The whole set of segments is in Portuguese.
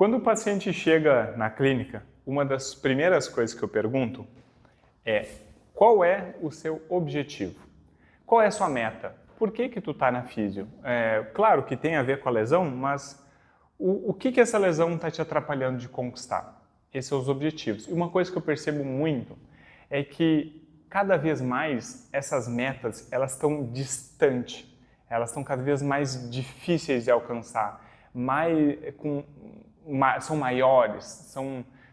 Quando o paciente chega na clínica, uma das primeiras coisas que eu pergunto é: qual é o seu objetivo? Qual é a sua meta? Por que tu está na físio? Claro que tem a ver com a lesão, mas o que essa lesão está te atrapalhando de conquistar? Esses são os objetivos. E uma coisa que eu percebo muito é que cada vez mais essas metas elas estão distantes, elas estão cada vez mais difíceis de alcançar, são maiores,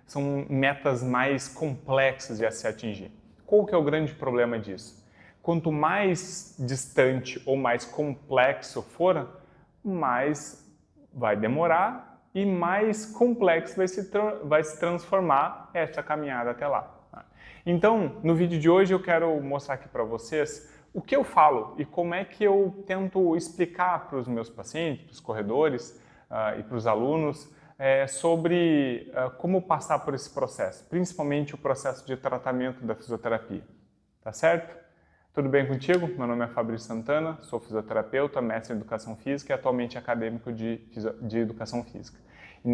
são metas mais complexas de se atingir. Qual que é o grande problema disso? Quanto mais distante ou mais complexo for, mais vai demorar e mais complexo vai se transformar essa caminhada até lá. Então, no vídeo de hoje eu quero mostrar aqui para vocês o que eu falo e como é que eu tento explicar para os meus pacientes, para os corredores e para os alunos sobre como passar por esse processo, principalmente o processo de tratamento da fisioterapia. Tá certo? Tudo bem contigo? Meu nome é Fabrício Santana, sou fisioterapeuta, mestre em Educação Física e atualmente acadêmico de Educação Física. E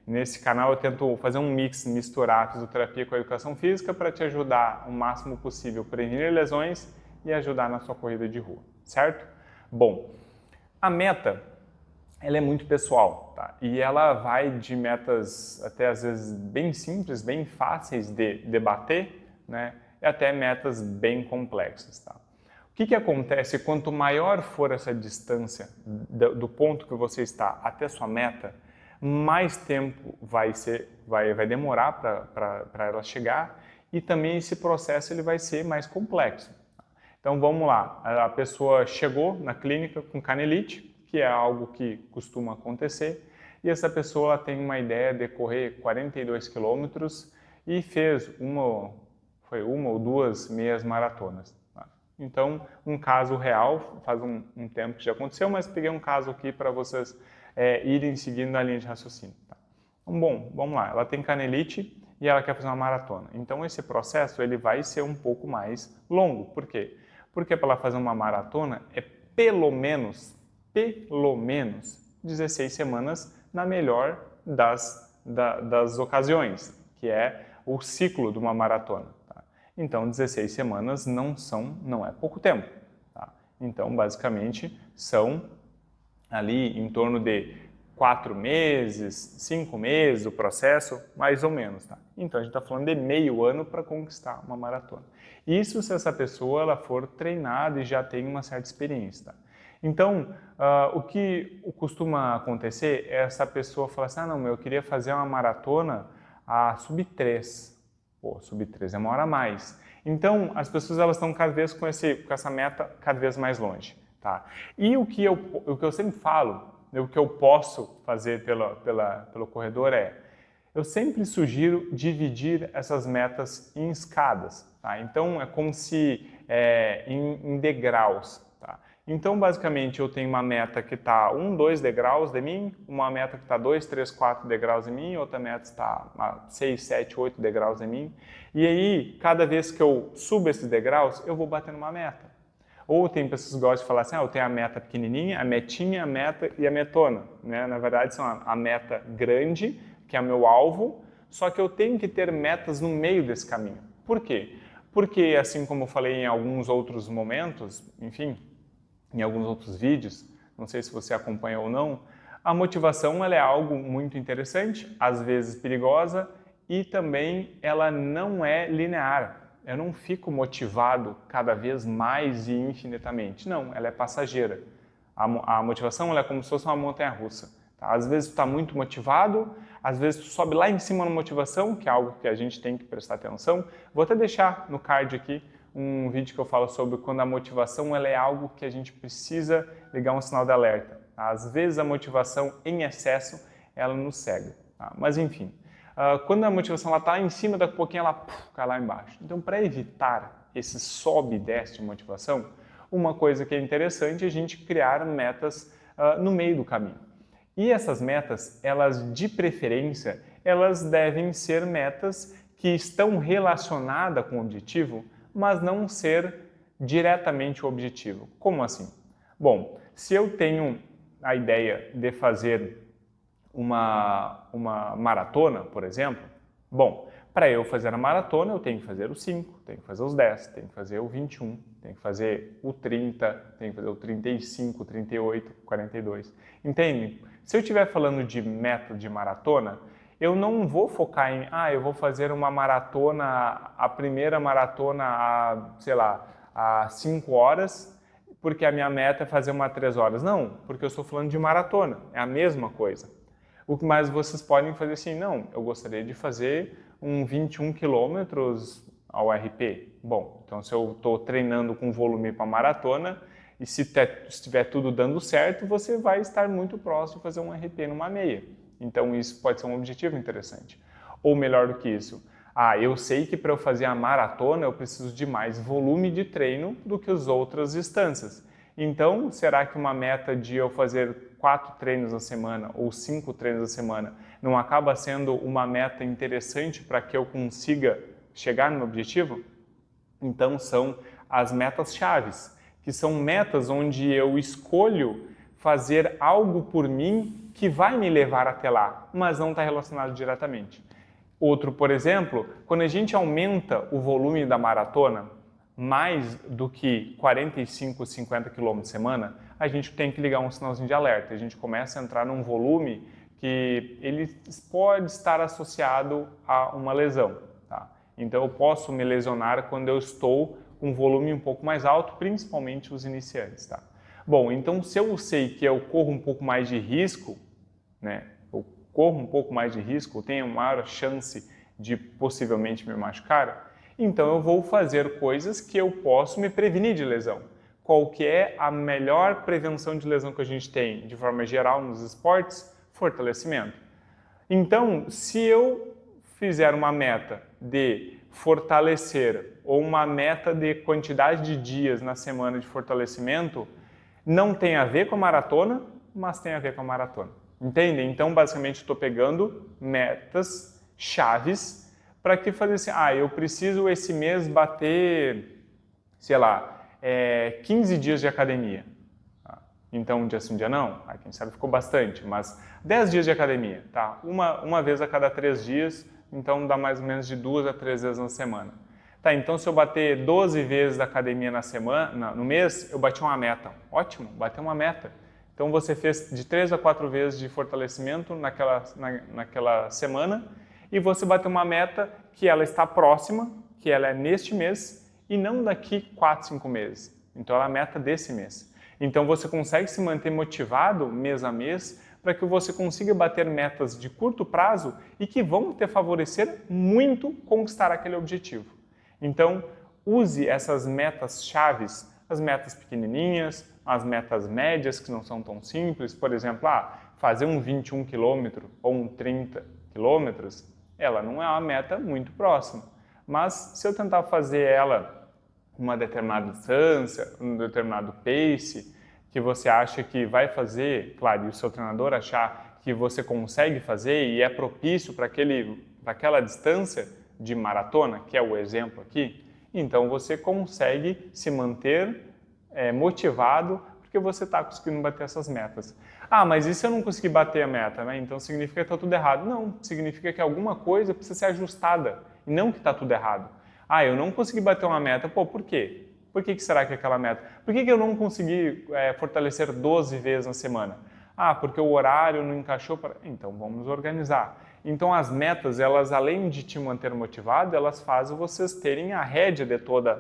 nesse canal eu tento fazer um mix, misturar a fisioterapia com a Educação Física para te ajudar o máximo possível a prevenir lesões e ajudar na sua corrida de rua, certo? Bom, a meta ela é muito pessoal, tá? E ela vai de metas até às vezes bem simples, bem fáceis de debater, né? E até metas bem complexas, tá? O que acontece quanto maior for essa distância do ponto que você está até sua meta, mais tempo vai demorar para ela chegar e também esse processo ele vai ser mais complexo. Então vamos lá, a pessoa chegou na clínica com canelite, que é algo que costuma acontecer, e essa pessoa tem uma ideia de correr 42 quilômetros e fez uma ou duas meias maratonas. Tá? Então, um caso real, faz um tempo que já aconteceu, mas peguei um caso aqui para vocês irem seguindo na linha de raciocínio. Tá? Então, bom, vamos lá, ela tem canelite e ela quer fazer uma maratona. Então, esse processo ele vai ser um pouco mais longo. Por quê? Porque para ela fazer uma maratona é pelo menos 16 semanas na melhor das ocasiões, que é o ciclo de uma maratona. Tá? Então, 16 semanas não é pouco tempo. Tá? Então, basicamente, são ali em torno de 4 meses, 5 meses o processo, mais ou menos. Tá? Então, a gente está falando de meio ano para conquistar uma maratona. Isso se essa pessoa ela for treinada e já tem uma certa experiência. Tá? Então, o que costuma acontecer é essa pessoa falar assim, não, eu queria fazer uma maratona a sub-3. Pô, sub-3 é uma hora a mais. Então, as pessoas elas estão cada vez com essa meta cada vez mais longe. Tá? E o que eu sempre falo, o que eu posso fazer pelo corredor eu sempre sugiro dividir essas metas em escadas. Tá? Então, é como se em degraus. Tá? Então, basicamente, eu tenho uma meta que está 1, 2 degraus de mim, uma meta que está 2, 3, 4 degraus de mim, outra meta está a 6, 7, 8 degraus de mim. E aí, cada vez que eu subo esses degraus, eu vou batendo uma meta. Ou tem pessoas que gostam de falar assim, eu tenho a meta pequenininha, a metinha, a meta e a metona. Né? Na verdade, são a meta grande, que é o meu alvo, só que eu tenho que ter metas no meio desse caminho. Por quê? Porque, assim como eu falei em alguns outros momentos, enfim, em alguns outros vídeos, não sei se você acompanha ou não, a motivação ela é algo muito interessante, às vezes perigosa, e também ela não é linear. Eu não fico motivado cada vez mais e infinitamente. Não, ela é passageira. A motivação ela é como se fosse uma montanha-russa. Tá? Às vezes tu está muito motivado, às vezes tu sobe lá em cima na motivação, que é algo que a gente tem que prestar atenção. Vou até deixar no card aqui um vídeo que eu falo sobre quando a motivação ela é algo que a gente precisa ligar um sinal de alerta. Tá? Às vezes a motivação em excesso ela nos cega. Tá? Mas enfim. Quando a motivação está em cima, daqui a pouquinho ela cai lá embaixo. Então, para evitar esse sobe e desce de motivação, uma coisa que é interessante é a gente criar metas no meio do caminho. E essas metas, elas de preferência, elas devem ser metas que estão relacionadas com o objetivo, mas não ser diretamente o objetivo. Como assim? Bom, se eu tenho a ideia de fazer uma maratona, por exemplo, bom, para eu fazer a maratona eu tenho que fazer os 5, tenho que fazer os 10, tenho que fazer o 21, tenho que fazer o 30, tenho que fazer o 35, 38, 42. Entende? Se eu estiver falando de meta de maratona, eu não vou focar em, eu vou fazer uma maratona, a primeira maratona a 5 horas, porque a minha meta é fazer uma 3 horas. Não, porque eu estou falando de maratona, é a mesma coisa. O que mais vocês podem fazer assim, não, eu gostaria de fazer um 21 quilômetros ao RP. Bom, então se eu estou treinando com volume para maratona, e se estiver tudo dando certo, você vai estar muito próximo de fazer um RP numa meia. Então isso pode ser um objetivo interessante. Ou melhor do que isso, eu sei que para eu fazer a maratona eu preciso de mais volume de treino do que as outras distâncias. Então, será que uma meta de eu fazer 4 treinos na semana ou 5 treinos na semana não acaba sendo uma meta interessante para que eu consiga chegar no meu objetivo? Então, são as metas chaves, que são metas onde eu escolho fazer algo por mim que vai me levar até lá, mas não está relacionado diretamente. Outro, por exemplo, quando a gente aumenta o volume da maratona, mais do que 45, 50 km por semana, a gente tem que ligar um sinalzinho de alerta. A gente começa a entrar num volume que ele pode estar associado a uma lesão. Tá? Então eu posso me lesionar quando eu estou com um volume um pouco mais alto, principalmente os iniciantes. Tá? Bom, então se eu sei que eu corro um pouco mais de risco, né? Eu corro um pouco mais de risco, eu tenho maior chance de possivelmente me machucar, então eu vou fazer coisas que eu posso me prevenir de lesão. Qual que é a melhor prevenção de lesão que a gente tem, de forma geral, nos esportes? Fortalecimento. Então, se eu fizer uma meta de fortalecer ou uma meta de quantidade de dias na semana de fortalecimento, não tem a ver com a maratona, mas tem a ver com a maratona. Entendem? Então, basicamente, estou pegando metas chaves para que fazer assim, eu preciso esse mês bater, 15 dias de academia. Então, um dia sim, um dia não, quem sabe ficou bastante, mas 10 dias de academia, tá? Uma vez a cada 3 dias, então dá mais ou menos de 2 a 3 vezes na semana. Tá, então se eu bater 12 vezes da academia na semana, no mês, eu bati uma meta. Ótimo, bateu uma meta. Então você fez de 3 a 4 vezes de fortalecimento naquela semana, e você bateu uma meta que ela está próxima, que ela é neste mês e não daqui 4, 5 meses. Então ela é a meta desse mês. Então você consegue se manter motivado mês a mês para que você consiga bater metas de curto prazo e que vão te favorecer muito conquistar aquele objetivo. Então use essas metas chaves, as metas pequenininhas, as metas médias que não são tão simples, por exemplo, fazer um 21 km ou um 30 km, ela não é uma meta muito próxima, mas se eu tentar fazer ela uma determinada distância, um determinado pace, que você acha que vai fazer, claro, e o seu treinador achar que você consegue fazer e é propício para aquela distância de maratona, que é o exemplo aqui, então você consegue se manter motivado porque você está conseguindo bater essas metas. Mas e se eu não conseguir bater a meta, né? Então significa que está tudo errado. Não, significa que alguma coisa precisa ser ajustada e não que está tudo errado. Eu não consegui bater uma meta, por quê? Por que será que é aquela meta? Por que eu não consegui fortalecer 12 vezes na semana? Porque o horário não encaixou para... Então vamos organizar. Então as metas, elas além de te manter motivado, elas fazem vocês terem a rédea de todo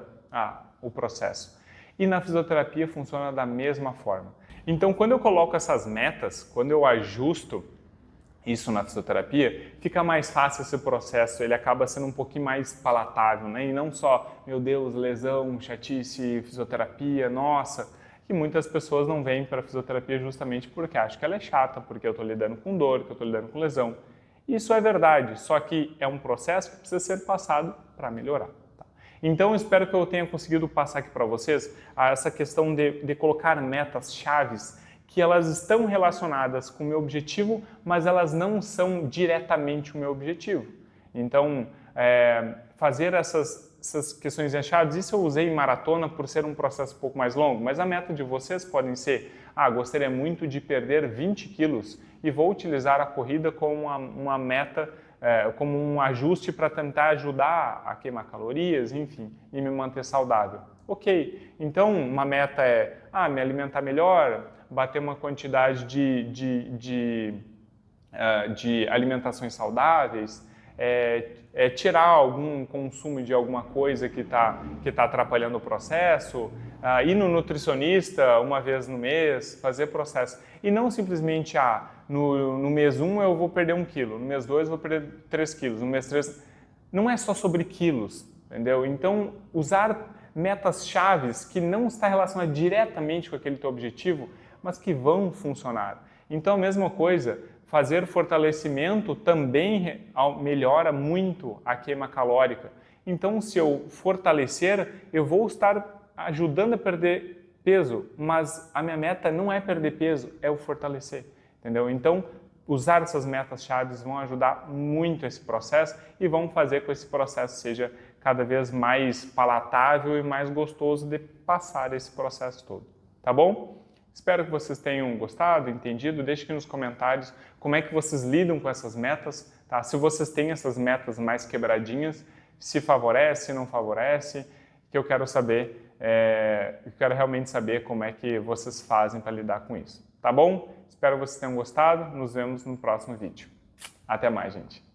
o processo. E na fisioterapia funciona da mesma forma. Então, quando eu coloco essas metas, quando eu ajusto isso na fisioterapia, fica mais fácil esse processo, ele acaba sendo um pouquinho mais palatável, né? E não só, meu Deus, lesão, chatice, fisioterapia, nossa, que muitas pessoas não vêm para a fisioterapia justamente porque acham que ela é chata, porque eu estou lidando com dor, que eu estou lidando com lesão. Isso é verdade, só que é um processo que precisa ser passado para melhorar. Então, espero que eu tenha conseguido passar aqui para vocês essa questão de colocar metas chaves que elas estão relacionadas com o meu objetivo, mas elas não são diretamente o meu objetivo. Então, fazer essas questões chaves, isso eu usei em maratona por ser um processo um pouco mais longo, mas a meta de vocês podem ser, gostaria muito de perder 20 quilos e vou utilizar a corrida como uma meta, como um ajuste para tentar ajudar a queimar calorias, enfim, e me manter saudável. Ok, então uma meta é me alimentar melhor, bater uma quantidade de alimentações saudáveis, tirar algum consumo de alguma coisa que tá atrapalhando o processo, ir no nutricionista uma vez no mês, fazer processo. E não simplesmente, no mês 1 eu vou perder 1 quilo, no mês 2 eu vou perder 3 quilos, no mês 3... Não é só sobre quilos, entendeu? Então, usar metas chaves que não está relacionada diretamente com aquele teu objetivo, mas que vão funcionar. Então, a mesma coisa, fazer fortalecimento também melhora muito a queima calórica. Então, se eu fortalecer, eu vou estar ajudando a perder peso, mas a minha meta não é perder peso, é o fortalecer, entendeu? Então, usar essas metas chaves vão ajudar muito esse processo e vão fazer com que esse processo seja cada vez mais palatável e mais gostoso de passar esse processo todo, tá bom? Espero que vocês tenham gostado, entendido. Deixe aqui nos comentários como é que vocês lidam com essas metas, tá? Se vocês têm essas metas mais quebradinhas, se favorece, se não favorece, que eu quero saber, eu quero realmente saber como é que vocês fazem para lidar com isso, tá bom? Espero que vocês tenham gostado, nos vemos no próximo vídeo. Até mais, gente!